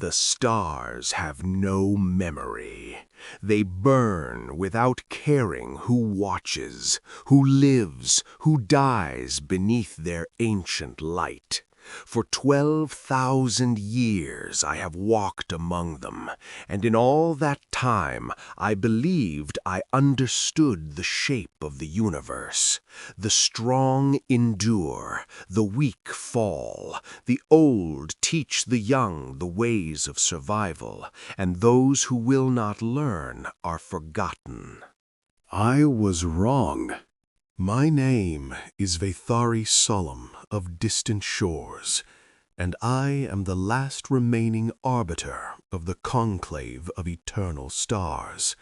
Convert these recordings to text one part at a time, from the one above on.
The stars have no memory. They burn without caring who watches, who lives, who dies beneath their ancient light. For 12,000 years I have walked among them, and in all that time I believed I understood the shape of the universe. The strong endure, the weak fall, the old teach the young the ways of survival, and those who will not learn are forgotten. I was wrong. My name is Vathari Solemn of distant shores, and I am the last remaining arbiter of the conclave of eternal stars.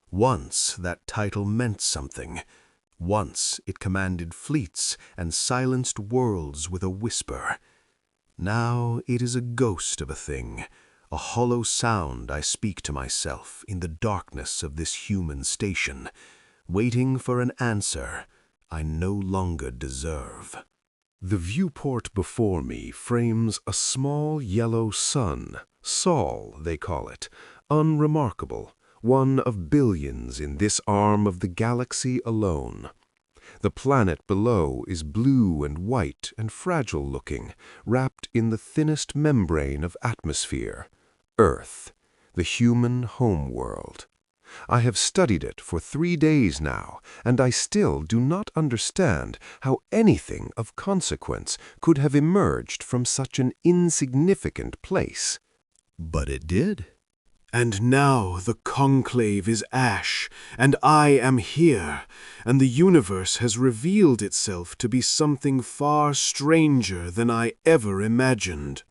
Once that title meant something. Once it commanded fleets and silenced worlds with a whisper. Now it is a ghost of a thing, a hollow sound I speak to myself in the darkness of this human station, waiting for an answer I no longer deserve. The viewport before me frames a small yellow sun, Sol they call it, unremarkable, one of billions in this arm of the galaxy alone. The planet below is blue and white and fragile-looking, wrapped in the thinnest membrane of atmosphere, Earth, the human homeworld. I have studied it for 3 days now, and I still do not understand how anything of consequence could have emerged from such an insignificant place. But it did. And now the conclave is ash, and I am here, and the universe has revealed itself to be something far stranger than I ever imagined.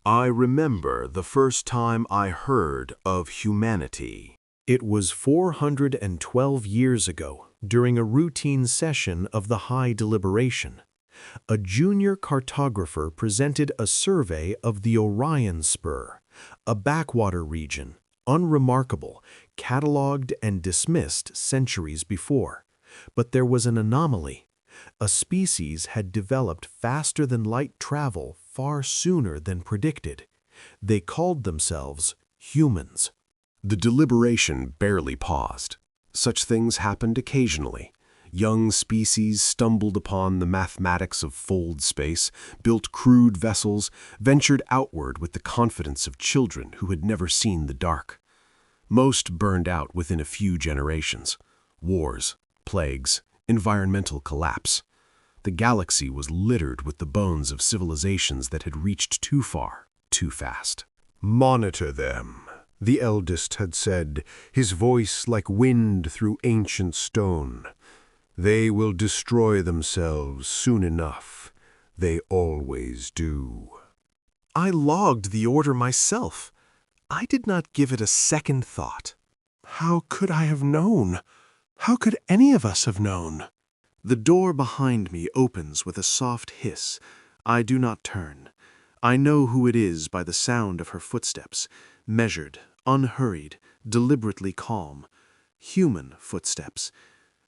I remember the first time I heard of humanity. It was 412 years ago, during a routine session of the High Deliberation. A junior cartographer presented a survey of the Orion Spur, a backwater region, unremarkable, catalogued and dismissed centuries before. But there was an anomaly. A species had developed faster than light travel far sooner than predicted. They called themselves humans. The deliberation barely paused. Such things happened occasionally. Young species stumbled upon the mathematics of fold space, built crude vessels, ventured outward with the confidence of children who had never seen the dark. Most burned out within a few generations. Wars, plagues, environmental collapse. The galaxy was littered with the bones of civilizations that had reached too far, too fast. "Monitor them," the eldest had said, his voice like wind through ancient stone. "They will destroy themselves soon enough. They always do." I logged the order myself. I did not give it a second thought. How could I have known? How could any of us have known? The door behind me opens with a soft hiss. I do not turn. I know who it is by the sound of her footsteps, measured, unhurried, deliberately calm. Human footsteps.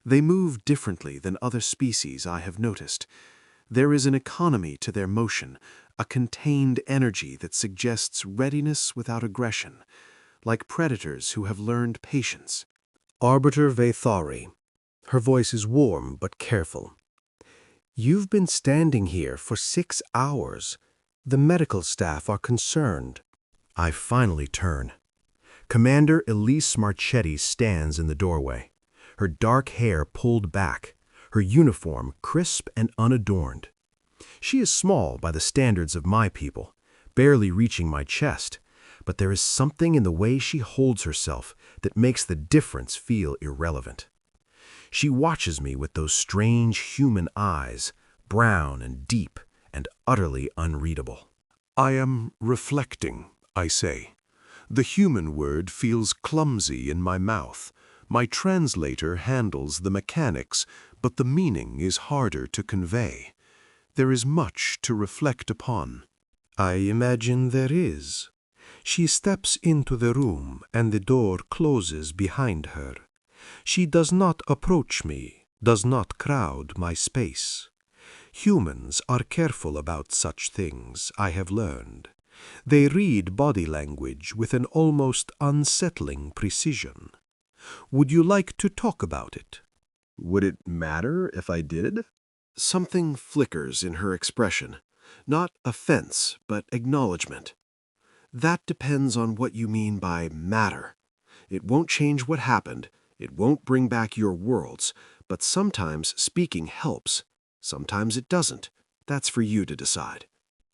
They move differently than other species I have noticed. There is an economy to their motion, a contained energy that suggests readiness without aggression, like predators who have learned patience. Arbiter Vathari. Her voice is warm but careful. "You've been standing here for 6 hours. The medical staff are concerned." I finally turn. Commander Elise Marchetti stands in the doorway, her dark hair pulled back, her uniform crisp and unadorned. She is small by the standards of my people, barely reaching my chest, but there is something in the way she holds herself that makes the difference feel irrelevant. She watches me with those strange human eyes, brown and deep and utterly unreadable. "I am reflecting," I say. The human word feels clumsy in my mouth. My translator handles the mechanics, but the meaning is harder to convey. There is much to reflect upon. I imagine there is. She steps into the room and the door closes behind her. She does not approach me, does not crowd my space. Humans are careful about such things, I have learned. They read body language with an almost unsettling precision. Would you like to talk about it? Would it matter if I did? Something flickers in her expression. Not offense, but acknowledgement. That depends on what you mean by matter. It won't change what happened. It won't bring back your worlds. But sometimes speaking helps. Sometimes it doesn't. That's for you to decide.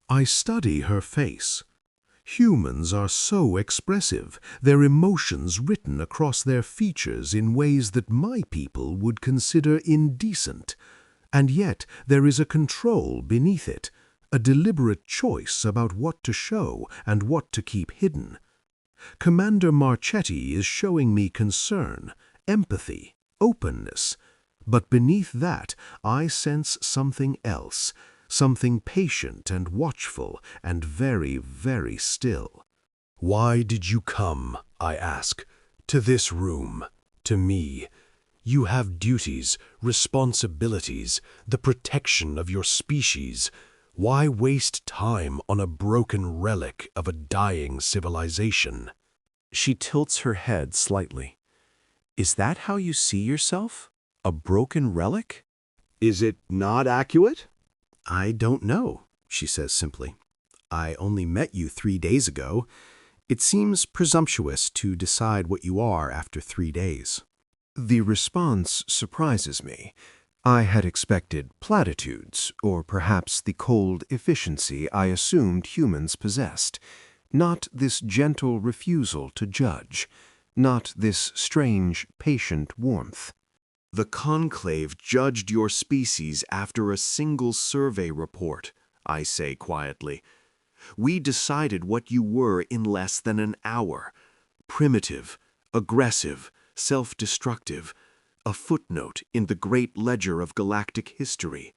I study her face. Humans are so expressive, their emotions written across their features in ways that my people would consider indecent. And yet there is a control beneath it, a deliberate choice about what to show and what to keep hidden. Commander Marchetti is showing me concern, empathy, openness. But beneath that, I sense something else, something patient and watchful and very, very still. Why did you come, I ask, to this room, to me? You have duties, responsibilities, the protection of your species. Why waste time on a broken relic of a dying civilization? She tilts her head slightly. Is that how you see yourself? A broken relic? Is it not accurate? I don't know, she says simply. I only met you 3 days ago. It seems presumptuous to decide what you are after 3 days. The response surprises me. I had expected platitudes, or perhaps the cold efficiency I assumed humans possessed. Not this gentle refusal to judge. Not this strange, patient warmth. The conclave judged your species after a single survey report, I say quietly. We decided what you were in less than an hour. Primitive, aggressive, self-destructive. A footnote in the great ledger of galactic history.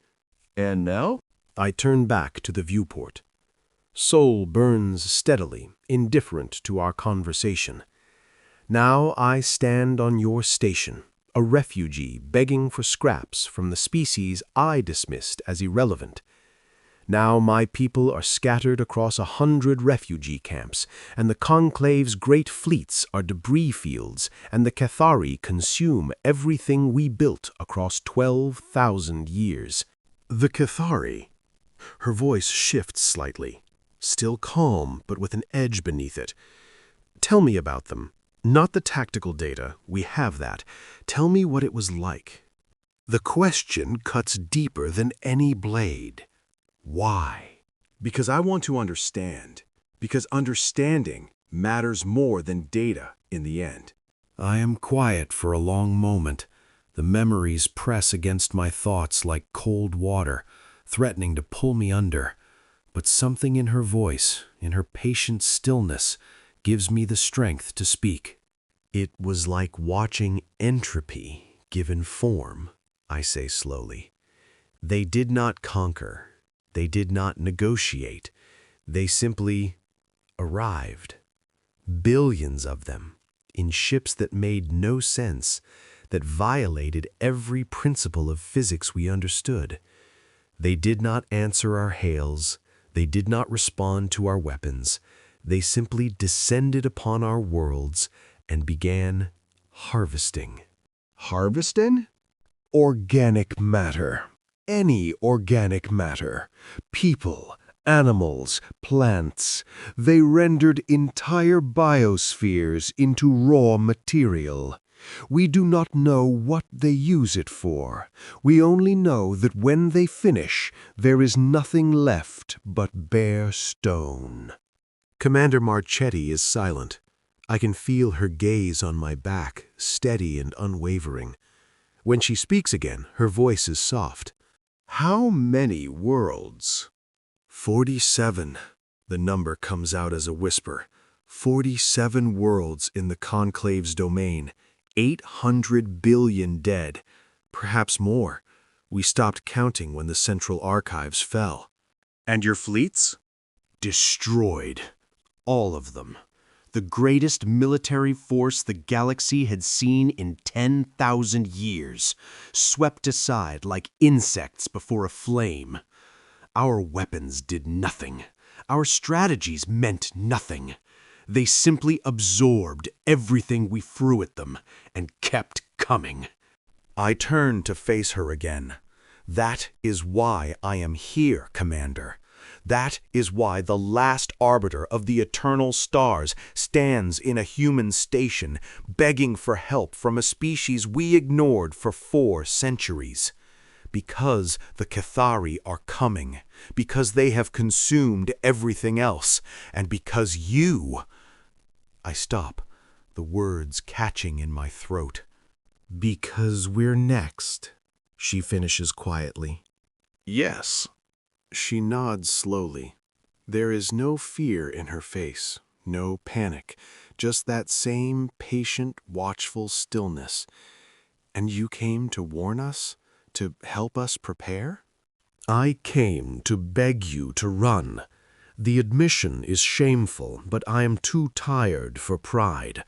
And now? I turn back to the viewport. Sol burns steadily, indifferent to our conversation. Now I stand on your station, a refugee begging for scraps from the species I dismissed as irrelevant. Now my people are scattered across 100 refugee camps, and the Conclave's great fleets are debris fields, and the Cathari consume everything we built across 12,000 years. The Cathari. Her voice shifts slightly, still calm but with an edge beneath it. Tell me about them. Not the tactical data, we have that. Tell me what it was like. The question cuts deeper than any blade. Why? Because I want to understand. Because understanding matters more than data in the end. I am quiet for a long moment. The memories press against my thoughts like cold water, threatening to pull me under. But something in her voice, in her patient stillness, gives me the strength to speak. It was like watching entropy given form, I say slowly. They did not conquer. They did not negotiate. They simply arrived. Billions of them, in ships that made no sense, that violated every principle of physics we understood. They did not answer our hails. They did not respond to our weapons. They simply descended upon our worlds and began harvesting. Harvesting? Organic matter. Any organic matter. People, animals, plants. They rendered entire biospheres into raw material. We do not know what they use it for. We only know that when they finish, there is nothing left but bare stone. Commander Marchetti is silent. I can feel her gaze on my back, steady and unwavering. When she speaks again, her voice is soft. How many worlds? 47. The number comes out as a whisper. 47 worlds in the Conclave's domain. 800 billion dead. Perhaps more. We stopped counting when the Central Archives fell. And your fleets? Destroyed. All of them. The greatest military force the galaxy had seen in 10,000 years, swept aside like insects before a flame. Our weapons did nothing. Our strategies meant nothing. They simply absorbed everything we threw at them and kept coming. I turned to face her again. That is why I am here, Commander. That is why the last arbiter of the eternal stars stands in a human station, begging for help from a species we ignored for 4 centuries. Because the Cathari are coming, because they have consumed everything else, and because you... I stop, the words catching in my throat. Because we're next, she finishes quietly. Yes. She nods slowly. There is no fear in her face, no panic, just that same patient, watchful stillness. And you came to warn us? To help us prepare? I came to beg you to run. The admission is shameful, but I am too tired for pride.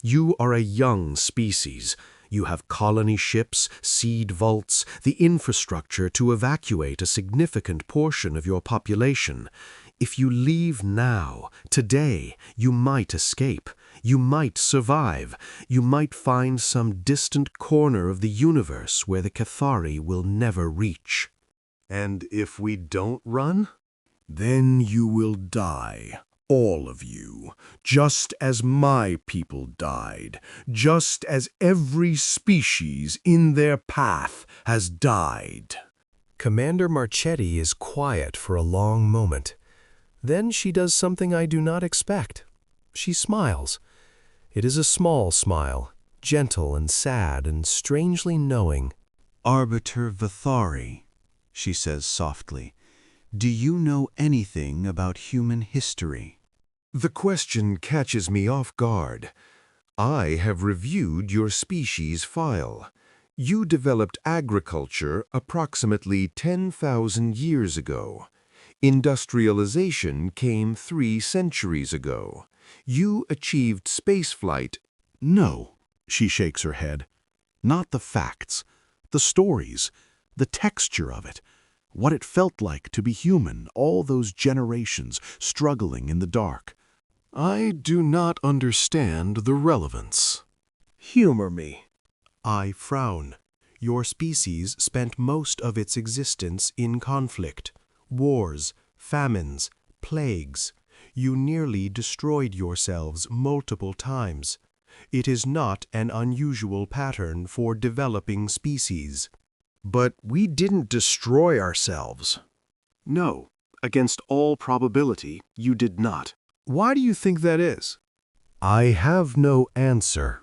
You are a young species. You have colony ships, seed vaults, the infrastructure to evacuate a significant portion of your population. If you leave now, today, you might escape. You might survive. You might find some distant corner of the universe where the Cathari will never reach. And if we don't run? Then you will die. All of you, just as my people died, just as every species in their path has died. Commander Marchetti is quiet for a long moment. Then she does something I do not expect. She smiles. It is a small smile, gentle and sad and strangely knowing. Arbiter Vithari, she says softly, do you know anything about human history? The question catches me off guard. I have reviewed your species file. You developed agriculture approximately 10,000 years ago. Industrialization came 3 centuries ago. You achieved spaceflight. No, she shakes her head. Not the facts, the stories, the texture of it. What it felt like to be human all those generations struggling in the dark. I do not understand the relevance. Humor me. I frown. Your species spent most of its existence in conflict, wars, famines, plagues. You nearly destroyed yourselves multiple times. It is not an unusual pattern for developing species. But we didn't destroy ourselves. No, against all probability, you did not. Why do you think that is? I have no answer.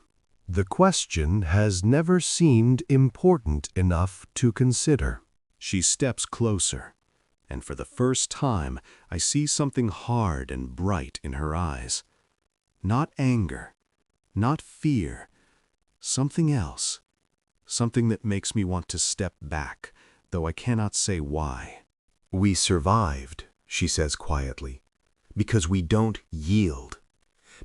The question has never seemed important enough to consider. She steps closer, and for the first time, I see something hard and bright in her eyes. Not anger, not fear, something else. Something that makes me want to step back, though I cannot say why. We survived, she says quietly. Because we don't yield.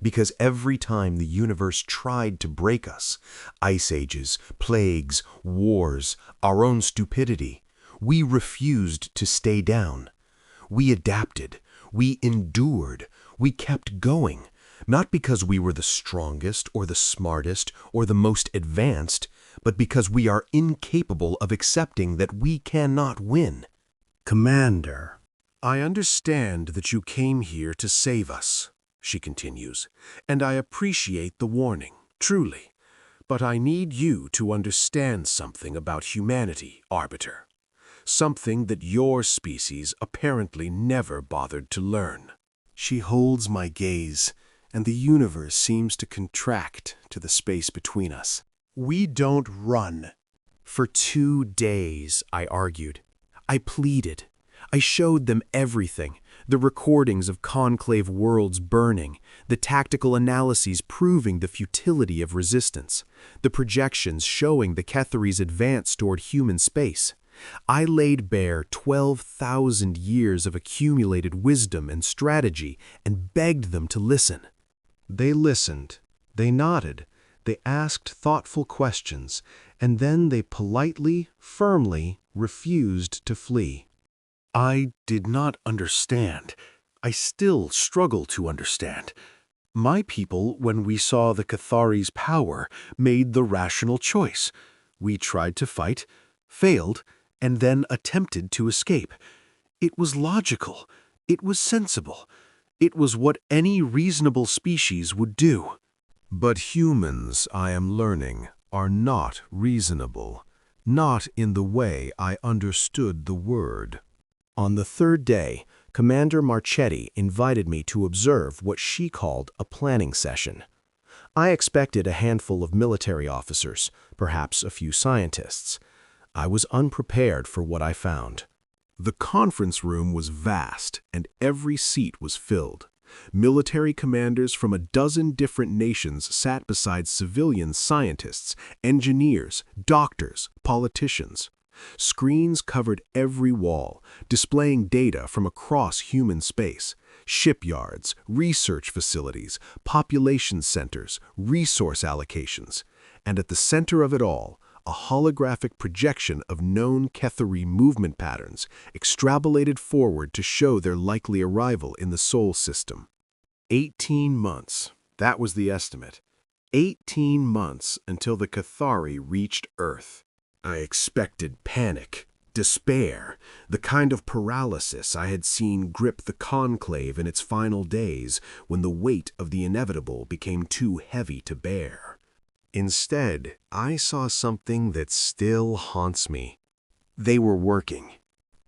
Because every time the universe tried to break us, ice ages, plagues, wars, our own stupidity, we refused to stay down. We adapted, we endured, we kept going, not because we were the strongest or the smartest or the most advanced, but because we are incapable of accepting that we cannot win. Commander, I understand that you came here to save us, she continues, and I appreciate the warning, truly. But I need you to understand something about humanity, Arbiter. Something that your species apparently never bothered to learn. She holds my gaze, and the universe seems to contract to the space between us. We don't run. For 2 days, I argued. I pleaded. I showed them everything, the recordings of conclave worlds burning, the tactical analyses proving the futility of resistance, the projections showing the Cathari's advance toward human space. I laid bare 12,000 years of accumulated wisdom and strategy and begged them to listen. They listened. They nodded. They asked thoughtful questions, and then they politely, firmly refused to flee. I did not understand. I still struggle to understand. My people, when we saw the Cathari's power, made the rational choice. We tried to fight, failed, and then attempted to escape. It was logical. It was sensible. It was what any reasonable species would do. But humans, I am learning, are not reasonable, not in the way I understood the word. On the third day, Commander Marchetti invited me to observe what she called a planning session. I expected a handful of military officers, perhaps a few scientists. I was unprepared for what I found. The conference room was vast, and every seat was filled. Military commanders from a dozen different nations sat beside civilian scientists, engineers, doctors, politicians. Screens covered every wall, displaying data from across human space. Shipyards, research facilities, population centers, resource allocations. And at the center of it all, a holographic projection of known Cathari movement patterns, extrapolated forward to show their likely arrival in the Sol system. 18 months, that was the estimate. 18 months until the Cathari reached Earth. I expected panic, despair, the kind of paralysis I had seen grip the conclave in its final days when the weight of the inevitable became too heavy to bear. Instead, I saw something that still haunts me. They were working.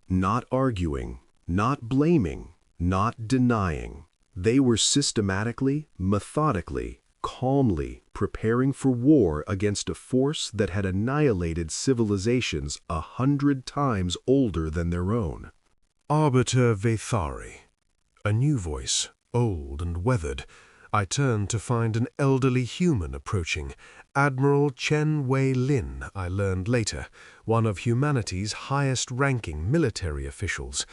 Not arguing, not blaming, not denying. They were systematically, methodically, calmly preparing for war against a force that had annihilated civilizations 100 times older than their own. Arbiter Vethari. A new voice, old and weathered. I turned to find an elderly human approaching. Admiral Chen Wei-Lin, I learned later, one of humanity's highest-ranking military officials.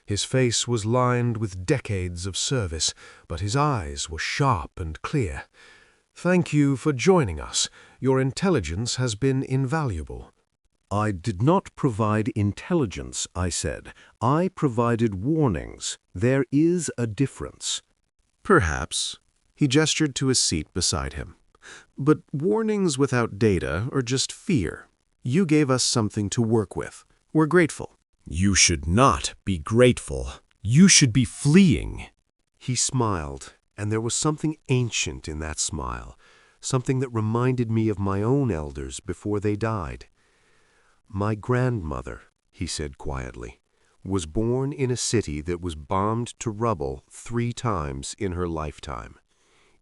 His face was lined with decades of service, but his eyes were sharp and clear. "Thank you for joining us. Your intelligence has been invaluable." I did not provide intelligence, I said. I provided warnings. There is a difference. Perhaps. He gestured to a seat beside him. But warnings without data are just fear. You gave us something to work with. We're grateful. You should not be grateful. You should be fleeing. He smiled, and there was something ancient in that smile, something that reminded me of my own elders before they died. My grandmother, he said quietly, was born in a city that was bombed to rubble 3 times in her lifetime.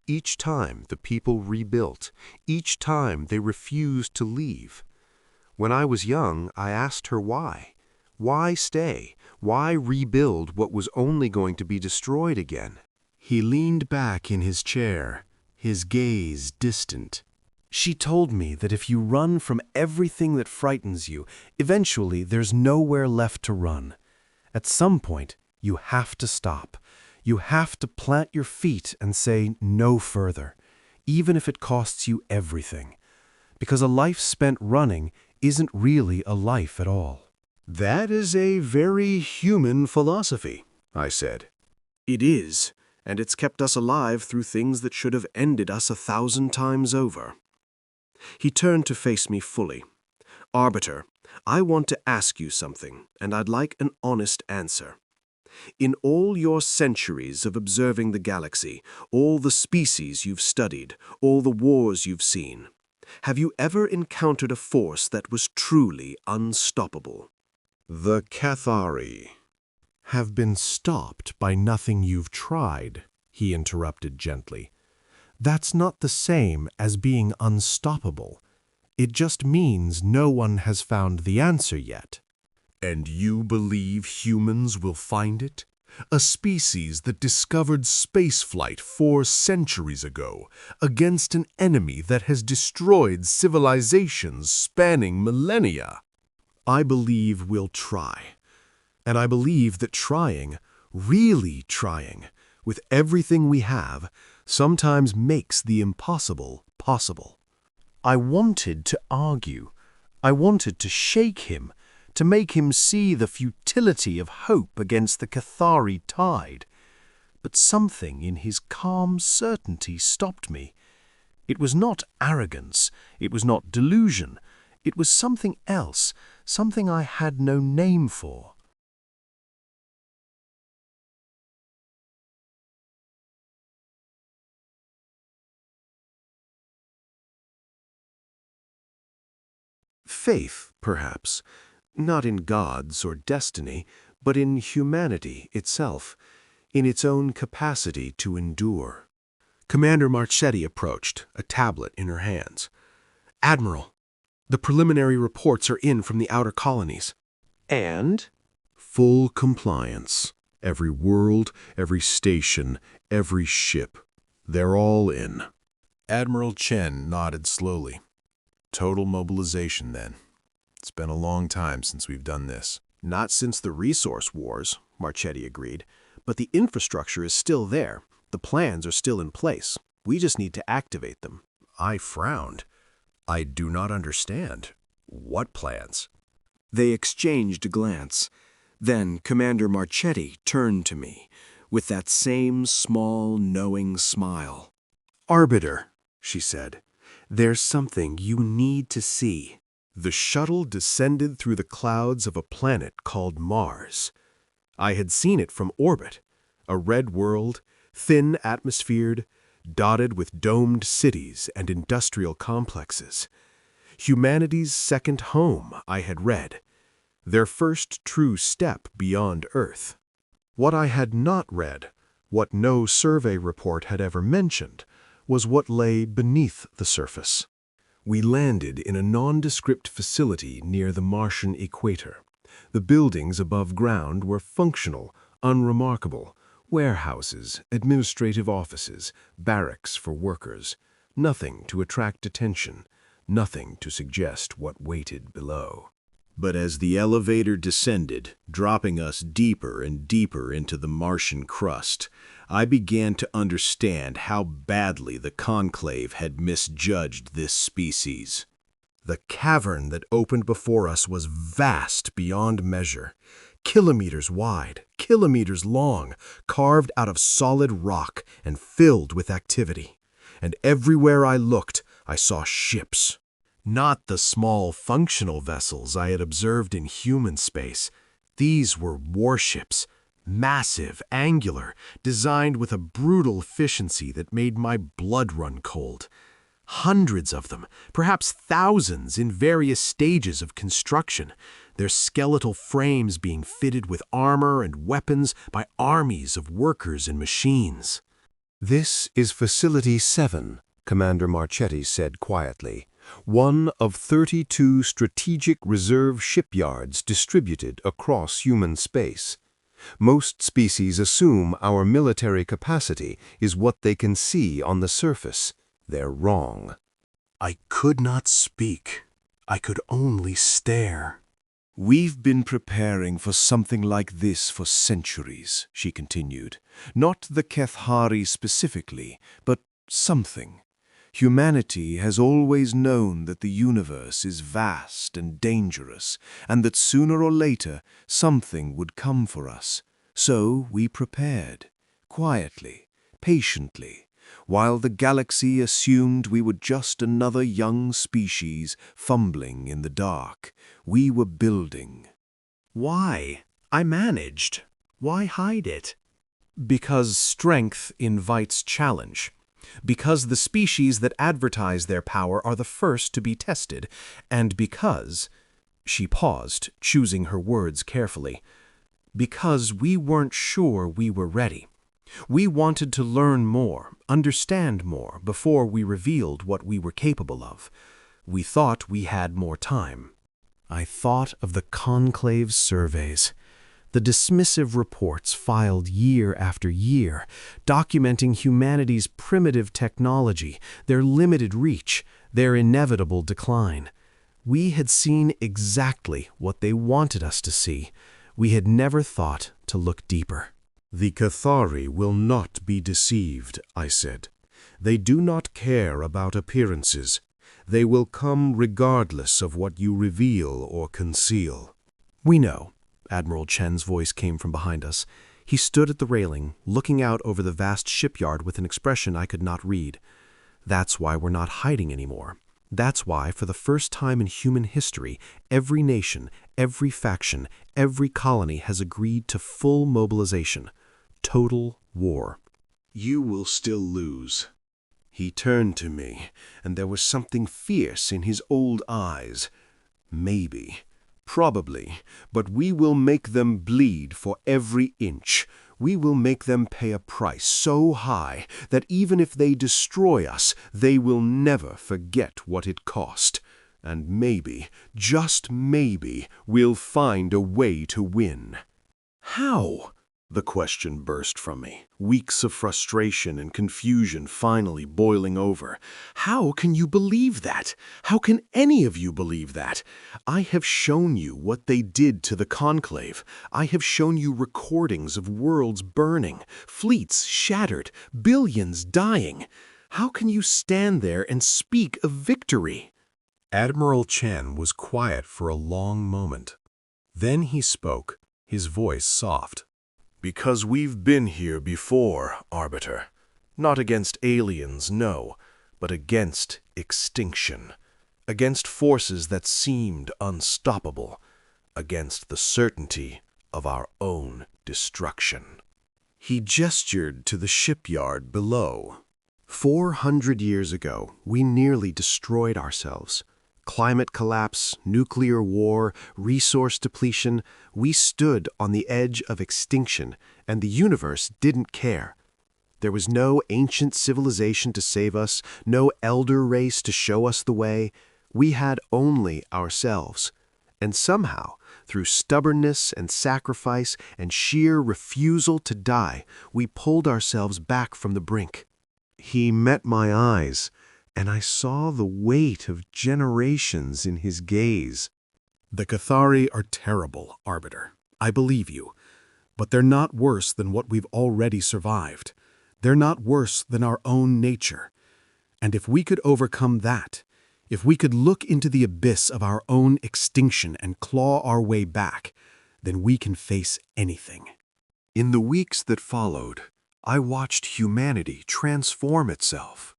Each time the people rebuilt, each time they refused to leave. When I was young, I asked her why. Why stay? Why rebuild what was only going to be destroyed again? He leaned back in his chair, his gaze distant. She told me that if you run from everything that frightens you, eventually there's nowhere left to run. At some point, you have to stop. You have to plant your feet and say no further, even if it costs you everything. Because a life spent running isn't really a life at all. That is a very human philosophy, I said. It is, and it's kept us alive through things that should have ended us 1,000 times over. He turned to face me fully. Arbiter, I want to ask you something, and I'd like an honest answer. In all your centuries of observing the galaxy, all the species you've studied, all the wars you've seen, have you ever encountered a force that was truly unstoppable? The Cathari have been stopped by nothing you've tried, he interrupted gently. That's not the same as being unstoppable. It just means no one has found the answer yet. And you believe humans will find it? A species that discovered spaceflight 4 centuries ago against an enemy that has destroyed civilizations spanning millennia. I believe we'll try. And I believe that trying, really trying, with everything we have, sometimes makes the impossible possible. I wanted to argue. I wanted to shake him, to make him see the futility of hope against the Cathari tide. But something in his calm certainty stopped me. It was not arrogance, it was not delusion, it was something else, something I had no name for. Faith, perhaps, not in gods or destiny, but in humanity itself, in its own capacity to endure. Commander Marchetti approached, a tablet in her hands. "Admiral, the preliminary reports are in from the outer colonies." "And?" "Full compliance. Every world, every station, every ship. They're all in." Admiral Chen nodded slowly. "Total mobilization, then. It's been a long time since we've done this." "Not since the resource wars," Marchetti agreed. "But the infrastructure is still there. The plans are still in place. We just need to activate them." I frowned. "I do not understand. What plans?" They exchanged a glance. Then Commander Marchetti turned to me with that same small, knowing smile. "Arbiter," she said, "there's something you need to see." The shuttle descended through the clouds of a planet called Mars. I had seen it from orbit, a red world, thin atmosphered, dotted with domed cities and industrial complexes. Humanity's second home, I had read, their first true step beyond Earth. What I had not read, what no survey report had ever mentioned, was what lay beneath the surface. We landed in a nondescript facility near the Martian equator. The buildings above ground were functional, unremarkable, warehouses, administrative offices, barracks for workers, nothing to attract attention, nothing to suggest what waited below. But as the elevator descended, dropping us deeper and deeper into the Martian crust, I began to understand how badly the Conclave had misjudged this species. The cavern that opened before us was vast beyond measure, kilometers wide, kilometers long, carved out of solid rock and filled with activity. And everywhere I looked, I saw ships. Not the small functional vessels I had observed in human space. These were warships, massive, angular, designed with a brutal efficiency that made my blood run cold. Hundreds of them, perhaps thousands, in various stages of construction, their skeletal frames being fitted with armor and weapons by armies of workers and machines. "This is Facility 7, Commander Marchetti said quietly. One of 32 strategic reserve shipyards distributed across human space. Most species assume our military capacity is what they can see on the surface. They're wrong." I could not speak. I could only stare. "We've been preparing for something like this for centuries," she continued. "Not the Kethari specifically, but something. Humanity has always known that the universe is vast and dangerous, and that sooner or later something would come for us. So we prepared, quietly, patiently, while the galaxy assumed we were just another young species fumbling in the dark. We were building." "Why?" I managed. "Why hide it?" "Because strength invites challenge. Because the species that advertise their power are the first to be tested, and because—" she paused, choosing her words carefully, "because we weren't sure we were ready. We wanted to learn more, understand more, before we revealed what we were capable of. We thought we had more time." I thought of the Conclave surveys, the dismissive reports filed year after year, documenting humanity's primitive technology, their limited reach, their inevitable decline. We had seen exactly what they wanted us to see. We had never thought to look deeper. "The Kethari will not be deceived," I said. "They do not care about appearances. They will come regardless of what you reveal or conceal." "We know." Admiral Chen's voice came from behind us. He stood at the railing, looking out over the vast shipyard with an expression I could not read. That's why we're not hiding anymore. That's why, for the first time in human history, every nation, every faction, every colony has agreed to full mobilization. Total war. You will still lose. He turned to me, and there was something fierce in his old eyes. Maybe, probably, but we will make them bleed for every inch. We will make them pay a price so high that even if they destroy us, they will never forget what it cost. And maybe, just maybe, we'll find a way to win. How? The question burst from me, weeks of frustration and confusion finally boiling over. How can you believe that? How can any of you believe that? I have shown you what they did to the Conclave. I have shown you recordings of worlds burning, fleets shattered, billions dying. How can you stand there and speak of victory? Admiral Chen was quiet for a long moment. Then he spoke, his voice soft. Because we've been here before, Arbiter. Not against aliens, no, but against extinction. Against forces that seemed unstoppable. Against the certainty of our own destruction. He gestured to the shipyard below. 400 years ago, we nearly destroyed ourselves. Climate collapse, nuclear war, resource depletion, we stood on the edge of extinction, and the universe didn't care. There was no ancient civilization to save us, no elder race to show us the way. We had only ourselves. And somehow, through stubbornness and sacrifice and sheer refusal to die, we pulled ourselves back from the brink. He met my eyes, and I saw the weight of generations in his gaze. The Cathari are terrible, Arbiter. I believe you. But they're not worse than what we've already survived. They're not worse than our own nature. And if we could overcome that, if we could look into the abyss of our own extinction and claw our way back, then we can face anything. In the weeks that followed, I watched humanity transform itself.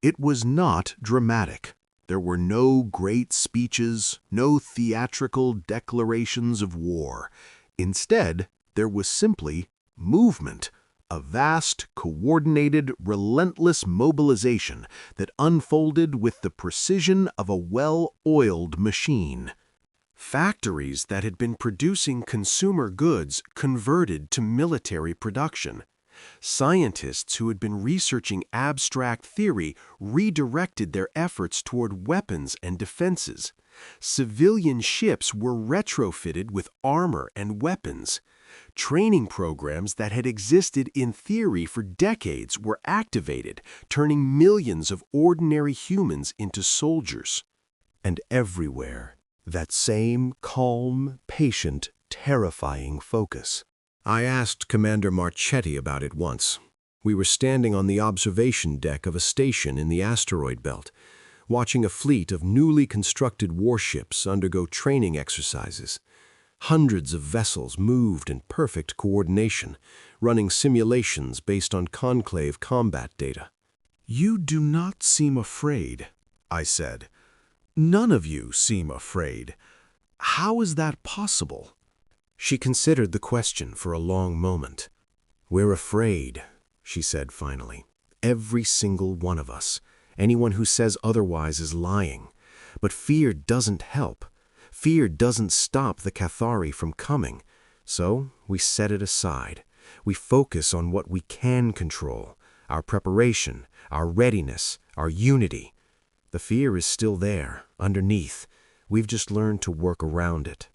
It was not dramatic. There were no great speeches, no theatrical declarations of war. Instead, there was simply movement, a vast, coordinated, relentless mobilization that unfolded with the precision of a well-oiled machine. Factories that had been producing consumer goods converted to military production. Scientists who had been researching abstract theory redirected their efforts toward weapons and defenses. Civilian ships were retrofitted with armor and weapons. Training programs that had existed in theory for decades were activated, turning millions of ordinary humans into soldiers. And everywhere, that same calm, patient, terrifying focus. I asked Commander Marchetti about it once. We were standing on the observation deck of a station in the asteroid belt, watching a fleet of newly constructed warships undergo training exercises. Hundreds of vessels moved in perfect coordination, running simulations based on Conclave combat data. "You do not seem afraid," I said. "None of you seem afraid. How is that possible?" She considered the question for a long moment. "We're afraid," she said finally. "Every single one of us. Anyone who says otherwise is lying. But fear doesn't help. Fear doesn't stop the Cathari from coming. So we set it aside. We focus on what we can control, our preparation, our readiness, our unity. The fear is still there, underneath. We've just learned to work around it."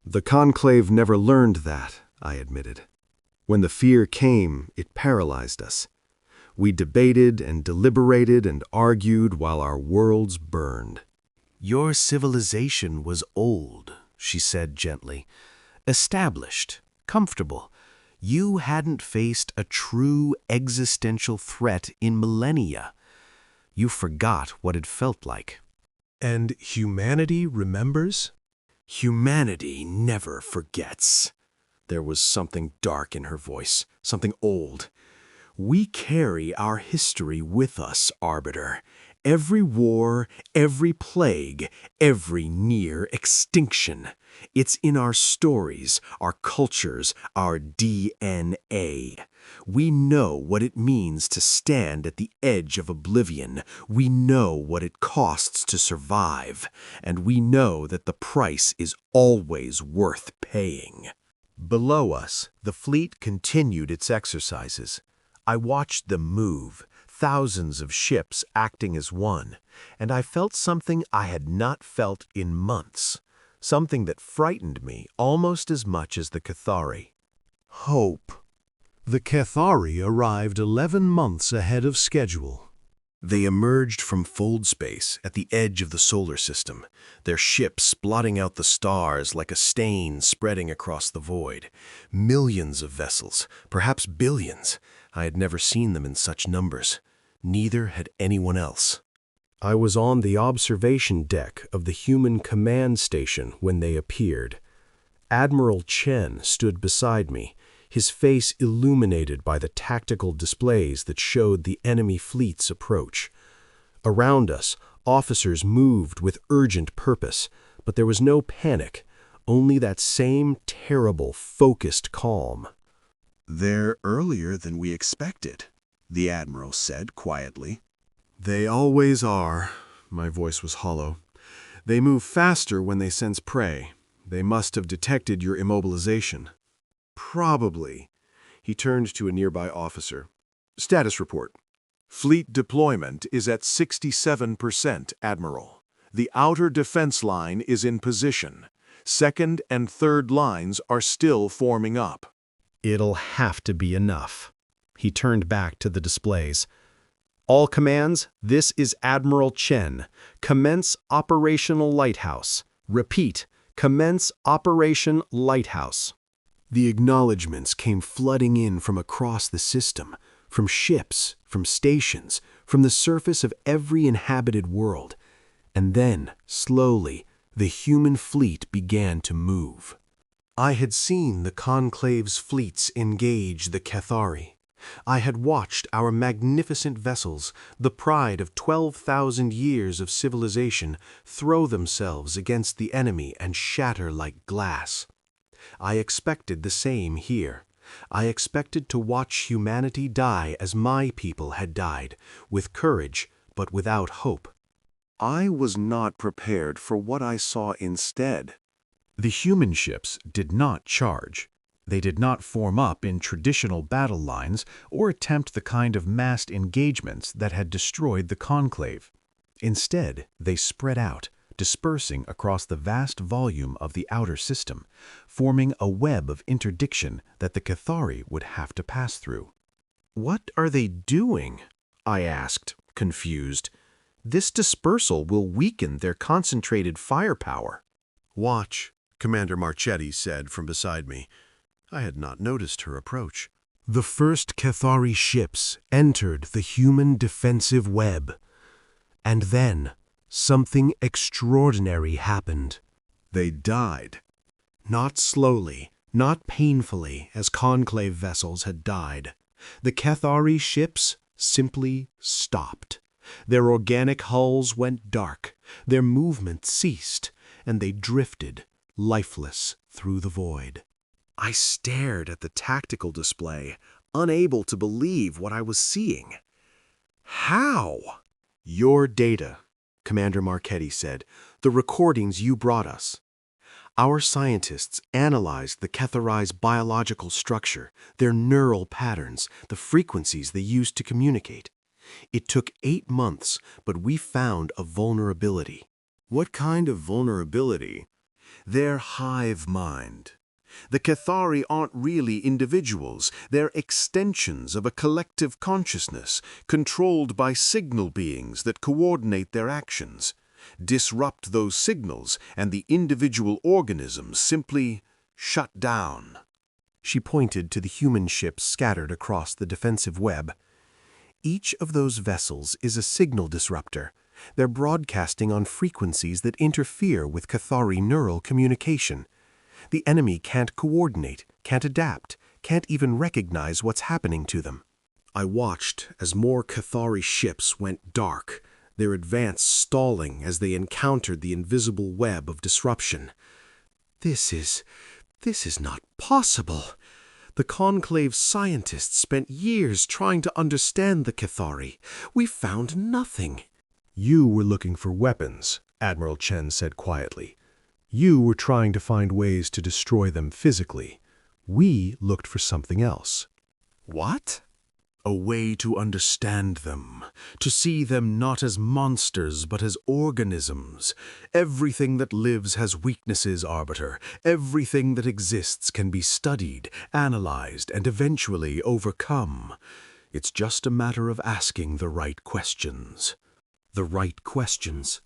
"The Conclave never learned that," I admitted. "When the fear came, it paralyzed us. We debated and deliberated and argued while our worlds burned." "Your civilization was old," she said gently. "Established, comfortable. You hadn't faced a true existential threat in millennia. You forgot what it felt like." "And humanity remembers?" "Humanity never forgets." There was something dark in her voice, something old. We carry our history with us, Arbiter. Every war, every plague, every near extinction. It's in our stories, our cultures, our DNA. We know what it means to stand at the edge of oblivion. We know what it costs to survive. And we know that the price is always worth paying. Below us, the fleet continued its exercises. I watched them move, thousands of ships acting as one, and I felt something I had not felt in months, something that frightened me almost as much as the Cathari. Hope. The Cathari arrived 11 months ahead of schedule. They emerged from fold space at the edge of the solar system, their ships blotting out the stars like a stain spreading across the void. Millions of vessels, perhaps billions. I had never seen them in such numbers. Neither had anyone else. I was on the observation deck of the human command station when they appeared. Admiral Chen stood beside me, his face illuminated by the tactical displays that showed the enemy fleet's approach. Around us, officers moved with urgent purpose, but there was no panic, only that same terrible, focused calm. "They're earlier than we expected," the Admiral said quietly. They always are. My voice was hollow. They move faster when they sense prey. They must have detected your immobilization. Probably. He turned to a nearby officer. Status report. Fleet deployment is at 67%, Admiral. The outer defense line is in position. Second and third lines are still forming up. It'll have to be enough. He turned back to the displays. All commands, this is Admiral Chen. Commence Operational Lighthouse. Repeat, commence Operation Lighthouse. The acknowledgments came flooding in from across the system, from ships, from stations, from the surface of every inhabited world. And then, slowly, the human fleet began to move. I had seen the Conclave's fleets engage the Cathari. I had watched our magnificent vessels, the pride of 12,000 years of civilization, throw themselves against the enemy and shatter like glass. I expected the same here. I expected to watch humanity die as my people had died, with courage but without hope. I was not prepared for what I saw instead. The human ships did not charge. They did not form up in traditional battle lines or attempt the kind of massed engagements that had destroyed the Conclave. Instead, they spread out, dispersing across the vast volume of the outer system, forming a web of interdiction that the Cathari would have to pass through. What are they doing? I asked, confused. This dispersal will weaken their concentrated firepower. Watch, Commander Marchetti said from beside me. I had not noticed her approach. The first Cathari ships entered the human defensive web. And then, something extraordinary happened. They died. Not slowly, not painfully, as Conclave vessels had died. The Cathari ships simply stopped. Their organic hulls went dark, their movement ceased, and they drifted, lifeless, through the void. I stared at the tactical display, unable to believe what I was seeing. How? Your data, Commander Marchetti said, the recordings you brought us. Our scientists analyzed the Cathari's biological structure, their neural patterns, the frequencies they used to communicate. It took 8 months, but we found a vulnerability. What kind of vulnerability? Their hive mind. The Cathari aren't really individuals. They're extensions of a collective consciousness, controlled by signal beings that coordinate their actions. Disrupt those signals, and the individual organisms simply shut down. She pointed to the human ships scattered across the defensive web. Each of those vessels is a signal disruptor. They're broadcasting on frequencies that interfere with Cathari neural communication. The enemy can't coordinate, can't adapt, can't even recognize what's happening to them. I watched as more Cathari ships went dark, their advance stalling as they encountered the invisible web of disruption. This is not possible. The Conclave scientists spent years trying to understand the Cathari. We found nothing. You were looking for weapons, Admiral Chen said quietly. You were trying to find ways to destroy them physically. We looked for something else. What? A way to understand them, to see them not as monsters but as organisms. Everything that lives has weaknesses, Arbiter. Everything that exists can be studied, analyzed, and eventually overcome. It's just a matter of asking the right questions. The right questions.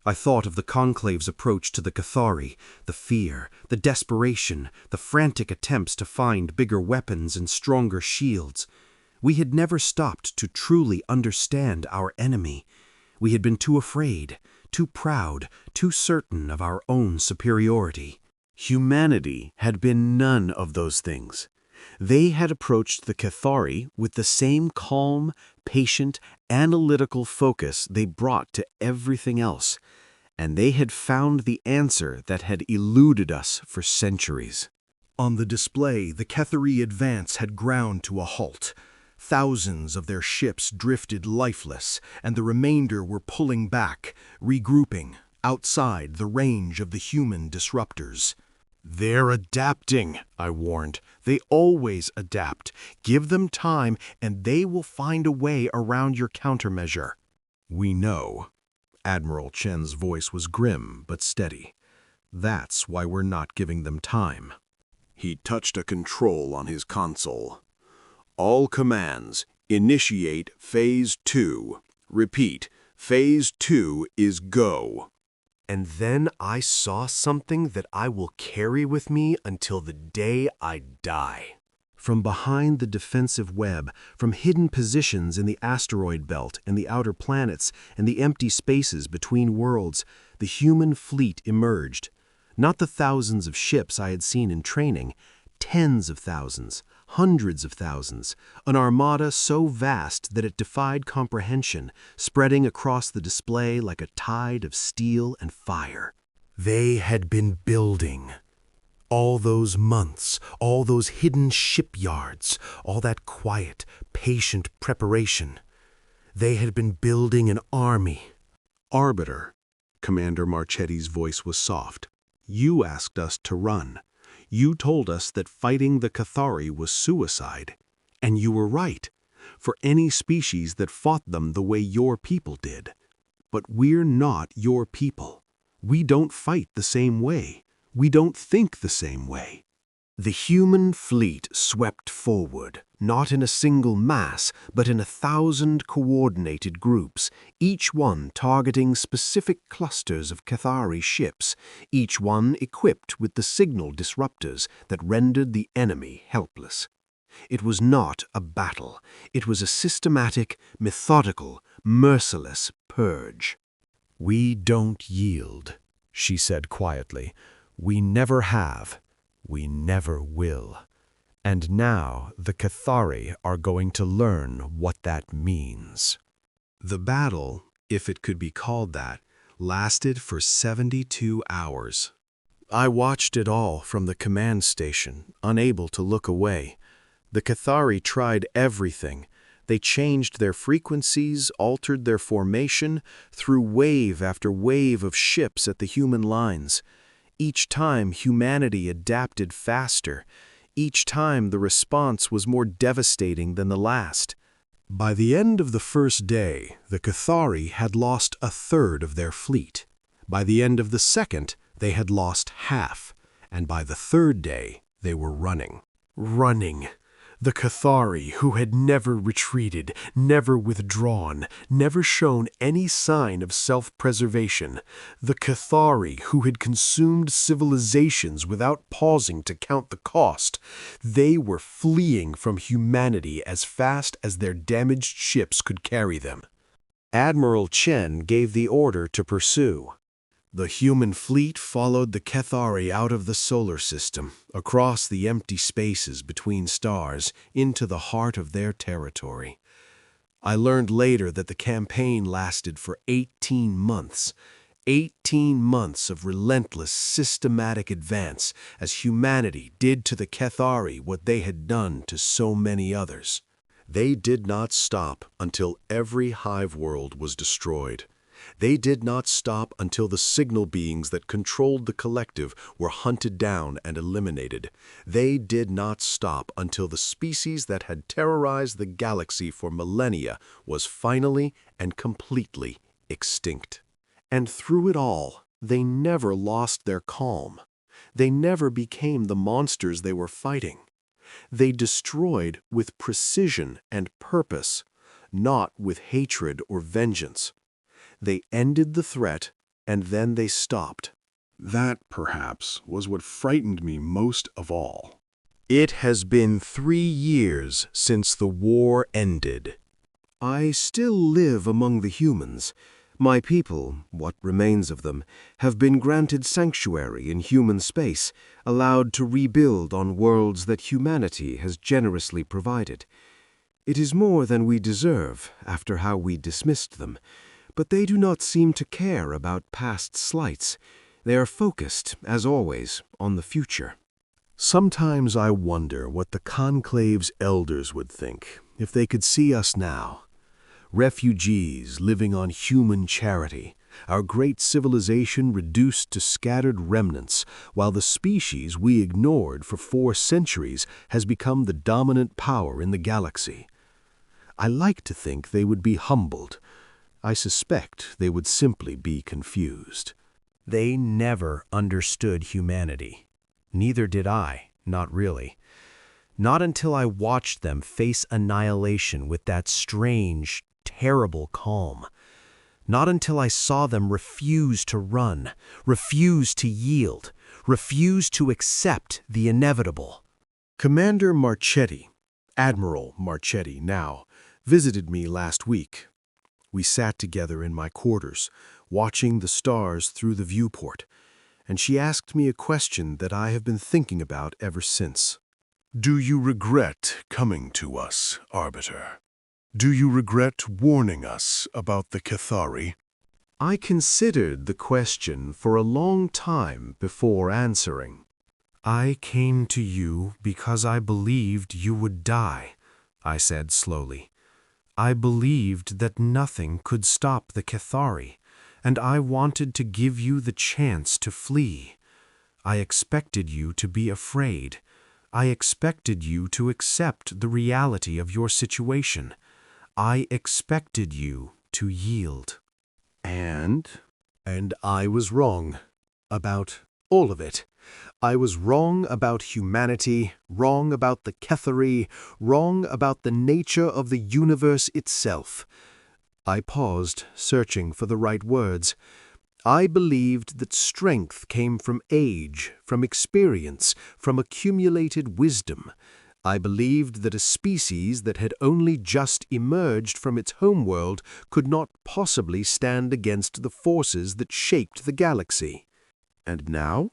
I thought of the Conclave's approach to the Cathari, the fear, the desperation, the frantic attempts to find bigger weapons and stronger shields. We had never stopped to truly understand our enemy. We had been too afraid, too proud, too certain of our own superiority. Humanity had been none of those things. They had approached the Cathari with the same calm, patient, analytical focus they brought to everything else, and they had found the answer that had eluded us for centuries. On the display, the Cathari advance had ground to a halt. Thousands of their ships drifted lifeless, and the remainder were pulling back, regrouping, outside the range of the human disruptors. They're adapting, I warned. They always adapt. Give them time, and they will find a way around your countermeasure. We know. Admiral Chen's voice was grim but steady. That's why we're not giving them time. He touched a control on his console. All commands, initiate Phase 2. Repeat, Phase 2 is go. And then I saw something that I will carry with me until the day I die. From behind the defensive web, from hidden positions in the asteroid belt and the outer planets and the empty spaces between worlds, the human fleet emerged. Not the thousands of ships I had seen in training, tens of thousands, hundreds of thousands, an armada so vast that it defied comprehension, spreading across the display like a tide of steel and fire. They had been building. All those months, all those hidden shipyards, all that quiet, patient preparation. They had been building an army. Arbiter, Commander Marchetti's voice was soft. You asked us to run. You told us that fighting the Cathari was suicide. And you were right, for any species that fought them the way your people did. But we're not your people. We don't fight the same way. We don't think the same way. The human fleet swept forward, not in a single mass, but in 1,000 coordinated groups, each one targeting specific clusters of Cathari ships, each one equipped with the signal disruptors that rendered the enemy helpless. It was not a battle. It was a systematic, methodical, merciless purge. "We don't yield," she said quietly. "We never have. We never will. And now the Cathari are going to learn what that means." The battle, if it could be called that, lasted for 72 hours. I watched it all from the command station, unable to look away. The Cathari tried everything. They changed their frequencies, altered their formation, threw wave after wave of ships at the human lines. Each time humanity adapted faster. Each time the response was more devastating than the last. By the end of the first day, the Cathari had lost a third of their fleet. By the end of the second, they had lost half. And by the third day, they were running. Running. The Cathari, who had never retreated, never withdrawn, never shown any sign of self-preservation. The Cathari, who had consumed civilizations without pausing to count the cost. They were fleeing from humanity as fast as their damaged ships could carry them. Admiral Chen gave the order to pursue. The human fleet followed the Cathari out of the solar system, across the empty spaces between stars, into the heart of their territory. I learned later that the campaign lasted for 18 months. 18 months of relentless, systematic advance as humanity did to the Cathari what they had done to so many others. They did not stop until every hive world was destroyed. They did not stop until the signal beings that controlled the collective were hunted down and eliminated. They did not stop until the species that had terrorized the galaxy for millennia was finally and completely extinct. And through it all, they never lost their calm. They never became the monsters they were fighting. They destroyed with precision and purpose, not with hatred or vengeance. They ended the threat, and then they stopped. That, perhaps, was what frightened me most of all. It has been 3 years since the war ended. I still live among the humans. My people, what remains of them, have been granted sanctuary in human space, allowed to rebuild on worlds that humanity has generously provided. It is more than we deserve after how we dismissed them, but they do not seem to care about past slights. They are focused, as always, on the future. Sometimes I wonder what the Conclave's elders would think if they could see us now. Refugees living on human charity, our great civilization reduced to scattered remnants, while the species we ignored for 4 centuries has become the dominant power in the galaxy. I like to think they would be humbled. I suspect they would simply be confused. They never understood humanity. Neither did I, not really. Not until I watched them face annihilation with that strange, terrible calm. Not until I saw them refuse to run, refuse to yield, refuse to accept the inevitable. Commander Marchetti, Admiral Marchetti now, visited me last week. We sat together in my quarters, watching the stars through the viewport, and she asked me a question that I have been thinking about ever since. Do you regret coming to us, Arbiter? Do you regret warning us about the Cathari? I considered the question for a long time before answering. I came to you because I believed you would die, I said slowly. I believed that nothing could stop the Cathari, and I wanted to give you the chance to flee. I expected you to be afraid. I expected you to accept the reality of your situation. I expected you to yield. And I was wrong about all of it. I was wrong about humanity, wrong about the Cathari, wrong about the nature of the universe itself. I paused, searching for the right words. I believed that strength came from age, from experience, from accumulated wisdom. I believed that a species that had only just emerged from its homeworld could not possibly stand against the forces that shaped the galaxy. And now?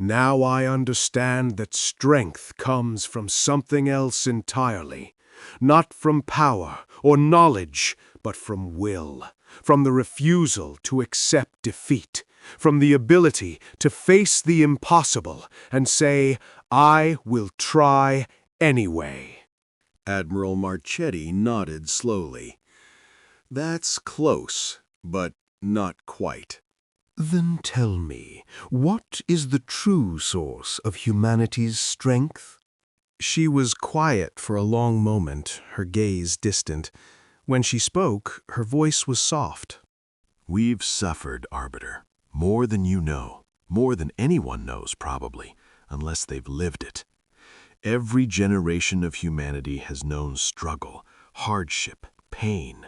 Now I understand that strength comes from something else entirely, not from power or knowledge, but from will, from the refusal to accept defeat, from the ability to face the impossible and say, I will try anyway. Admiral Marchetti nodded slowly. That's close, but not quite. Then tell me, what is the true source of humanity's strength? She was quiet for a long moment, her gaze distant. When she spoke, her voice was soft. We've suffered, Arbiter, more than you know, more than anyone knows probably, unless they've lived it. Every generation of humanity has known struggle, hardship, pain.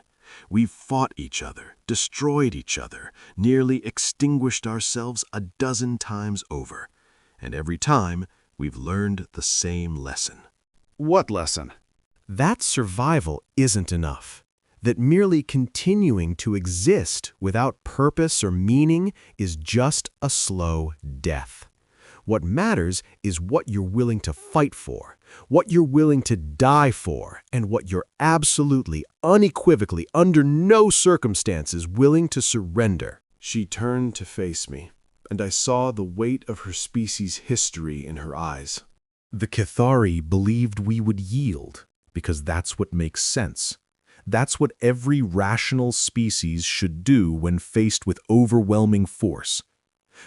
We've fought each other, destroyed each other, nearly extinguished ourselves a dozen times over. And every time, we've learned the same lesson. What lesson? That survival isn't enough. that merely continuing to exist without purpose or meaning is just a slow death. What matters is what you're willing to fight for, what you're willing to die for, and what you're absolutely, unequivocally, under no circumstances willing to surrender. She turned to face me, and I saw the weight of her species' history in her eyes. The Cathari believed we would yield, because that's what makes sense. That's what every rational species should do when faced with overwhelming force.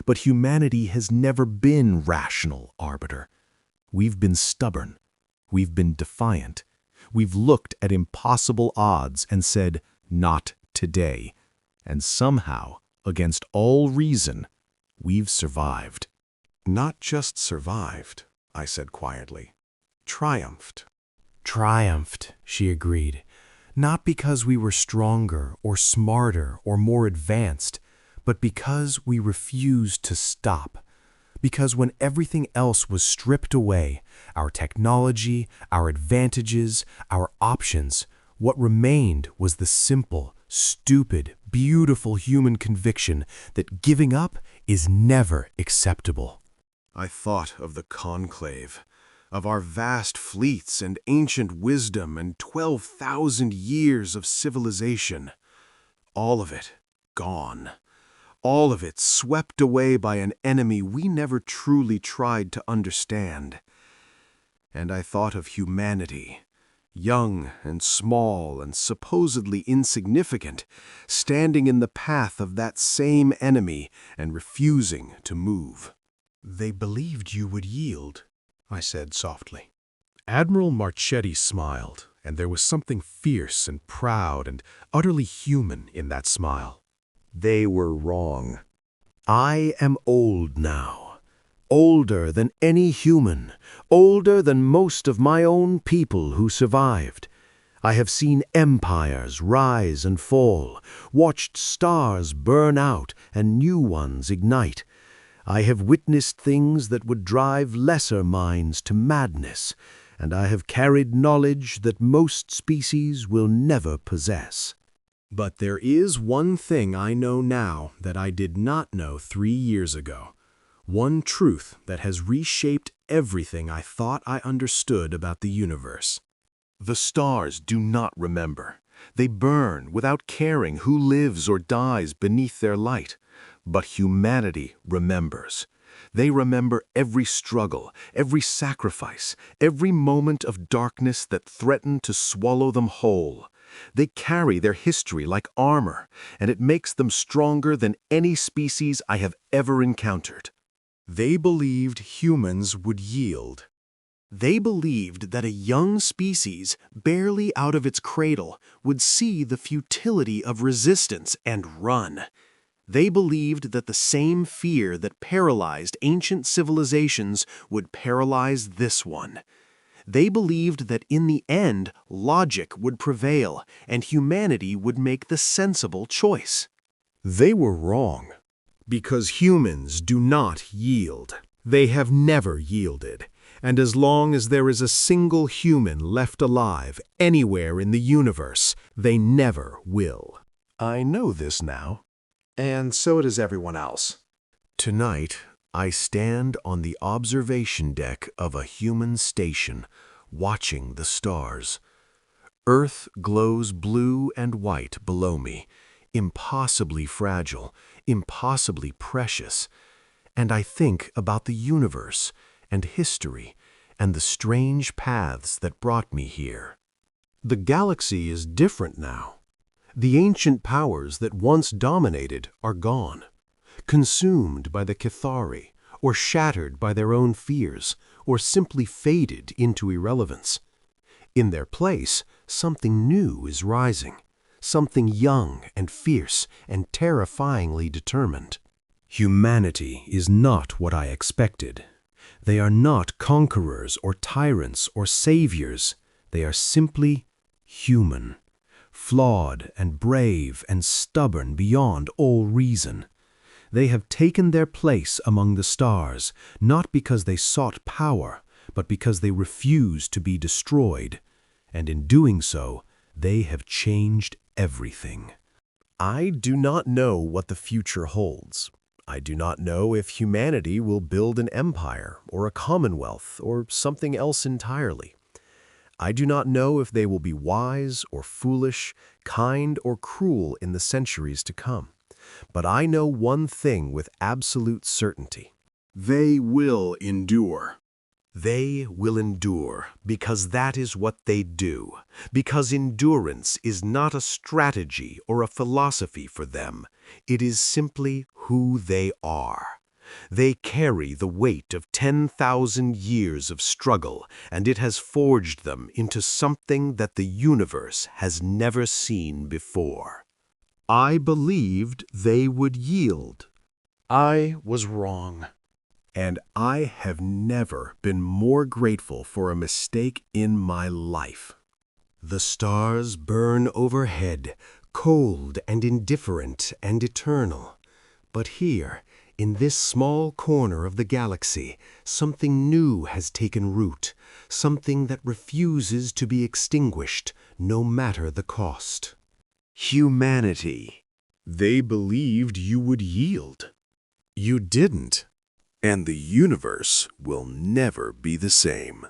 But humanity has never been rational, Arbiter. We've been stubborn. We've been defiant. We've looked at impossible odds and said, not today. And somehow, against all reason, we've survived. Not just survived, I said quietly. Triumphed. Triumphed, she agreed. Not because we were stronger or smarter or more advanced, but because we refused to stop. Because when everything else was stripped away, our technology, our advantages, our options, what remained was the simple, stupid, beautiful human conviction that giving up is never acceptable. I thought of the conclave, of our vast fleets and ancient wisdom and 12,000 years of civilization. All of it gone. All of it swept away by an enemy we never truly tried to understand. And I thought of humanity, young and small and supposedly insignificant, standing in the path of that same enemy and refusing to move. They believed you would yield, I said softly. Admiral Marchetti smiled, and there was something fierce and proud and utterly human in that smile. They were wrong. I am old now, older than any human, older than most of my own people who survived. I have seen empires rise and fall, watched stars burn out and new ones ignite. I have witnessed things that would drive lesser minds to madness, and I have carried knowledge that most species will never possess. But there is one thing I know now that I did not know 3 years ago. One truth that has reshaped everything I thought I understood about the universe. The stars do not remember. They burn without caring who lives or dies beneath their light. But humanity remembers. They remember every struggle, every sacrifice, every moment of darkness that threatened to swallow them whole. They carry their history like armor, and it makes them stronger than any species I have ever encountered. They believed humans would yield. They believed that a young species, barely out of its cradle, would see the futility of resistance and run. They believed that the same fear that paralyzed ancient civilizations would paralyze this one. They believed that in the end, logic would prevail and humanity would make the sensible choice. They were wrong, because humans do not yield. They have never yielded, and as long as there is a single human left alive anywhere in the universe, they never will. I know this now. And so does everyone else. Tonight, I stand on the observation deck of a human station, watching the stars. Earth glows blue and white below me, impossibly fragile, impossibly precious. And I think about the universe and history and the strange paths that brought me here. The galaxy is different now. The ancient powers that once dominated are gone, consumed by the Cathari, or shattered by their own fears, or simply faded into irrelevance. In their place, something new is rising, something young and fierce and terrifyingly determined. Humanity is not what I expected. They are not conquerors or tyrants or saviors. They are simply human. Flawed and brave and stubborn beyond all reason. They have taken their place among the stars, not because they sought power, but because they refused to be destroyed. And in doing so, they have changed everything. I do not know what the future holds. I do not know if humanity will build an empire or a commonwealth or something else entirely. I do not know if they will be wise or foolish, kind or cruel in the centuries to come. But I know one thing with absolute certainty. They will endure. They will endure because that is what they do, because endurance is not a strategy or a philosophy for them. It is simply who they are. They carry the weight of 10,000 years of struggle, and it has forged them into something that the universe has never seen before. I believed they would yield. I was wrong. And I have never been more grateful for a mistake in my life. The stars burn overhead, cold and indifferent and eternal. But here, in this small corner of the galaxy, something new has taken root, something that refuses to be extinguished, no matter the cost. Humanity. They believed you would yield. You didn't. And the universe will never be the same.